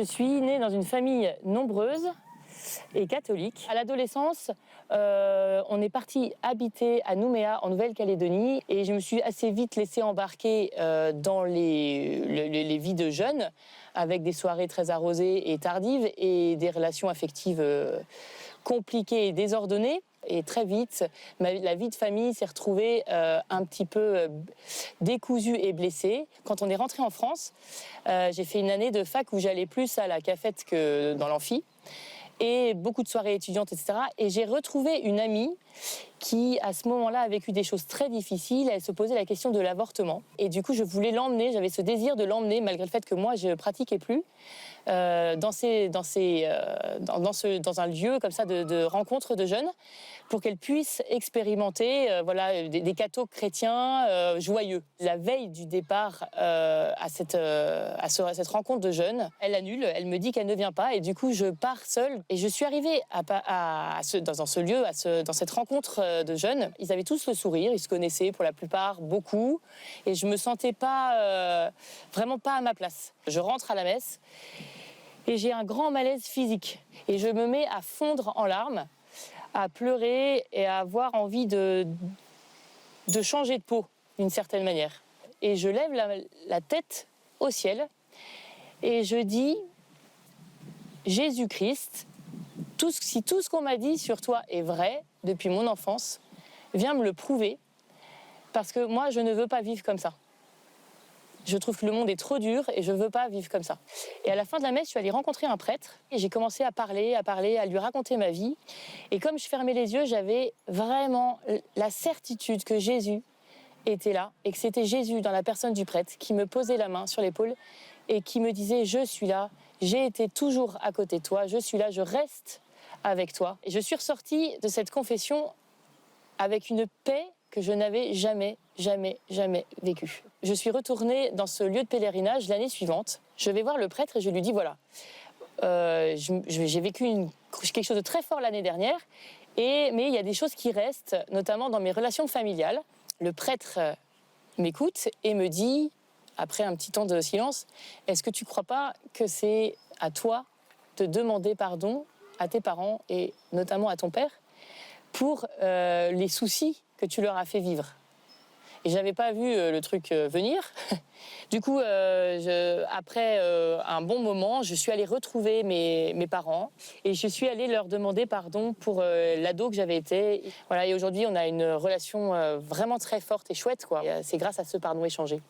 suis née dans une famille nombreuse et catholique. À l'adolescence, on est parti habiter à Nouméa, en Nouvelle-Calédonie, et je me suis assez vite laissée embarquer dans les vies de jeunes, avec des soirées très arrosées et tardives, et des relations affectives compliquées et désordonnées. Et très vite, la vie de famille s'est retrouvée un petit peu décousue et blessée. Quand on est rentré en France, j'ai fait une année de fac où j'allais plus à la cafette que dans l'amphi, et beaucoup de soirées étudiantes, etc. Et j'ai retrouvé une amie qui, à ce moment-là, a vécu des choses très difficiles. Elle se posait la question de l'avortement. Et du coup, je voulais l'emmener, j'avais ce désir de l'emmener, malgré le fait que moi, je ne pratiquais plus, dans un lieu comme ça de rencontre de jeunes, pour qu'elle puisse expérimenter des cathos chrétiens joyeux. La veille du départ à cette rencontre de jeunes, elle annule, elle me dit qu'elle ne vient pas, et du coup je pars seule. Et je suis arrivée dans ce lieu, dans cette rencontre de jeunes. Ils avaient tous le sourire, ils se connaissaient pour la plupart, beaucoup, et je me sentais pas, vraiment pas à ma place. Je rentre à la messe et j'ai un grand malaise physique, et je me mets à fondre en larmes, à pleurer et à avoir envie de changer de peau d'une certaine manière. Et je lève la tête au ciel et je dis « Jésus-Christ, si tout ce qu'on m'a dit sur toi est vrai depuis mon enfance, viens me le prouver, parce que moi je ne veux pas vivre comme ça. Je trouve que le monde est trop dur et je ne veux pas vivre comme ça. » Et à la fin de la messe, je suis allée rencontrer un prêtre et j'ai commencé à parler, à lui raconter ma vie. Et comme je fermais les yeux, j'avais vraiment la certitude que Jésus était là et que c'était Jésus, dans la personne du prêtre, qui me posait la main sur l'épaule et qui me disait « Je suis là, j'ai été toujours à côté de toi, je suis là, je reste avec toi. » Et je suis ressortie de cette confession avec une paix que je n'avais jamais vécue. Je suis retournée dans ce lieu de pèlerinage l'année suivante. Je vais voir le prêtre et je lui dis voilà, j'ai vécu quelque chose de très fort l'année dernière, mais il y a des choses qui restent, notamment dans mes relations familiales. Le prêtre m'écoute et me dit, après un petit temps de silence, est-ce que tu ne crois pas que c'est à toi de demander pardon à tes parents et notamment à ton père pour les soucis que tu leur as fait vivre? Et je n'avais pas vu le truc venir. Du coup, après un bon moment, je suis allée retrouver mes parents et je suis allée leur demander pardon pour l'ado que j'avais été. Voilà, et aujourd'hui, on a une relation vraiment très forte et chouette, quoi. Et, c'est grâce à ce pardon échangé.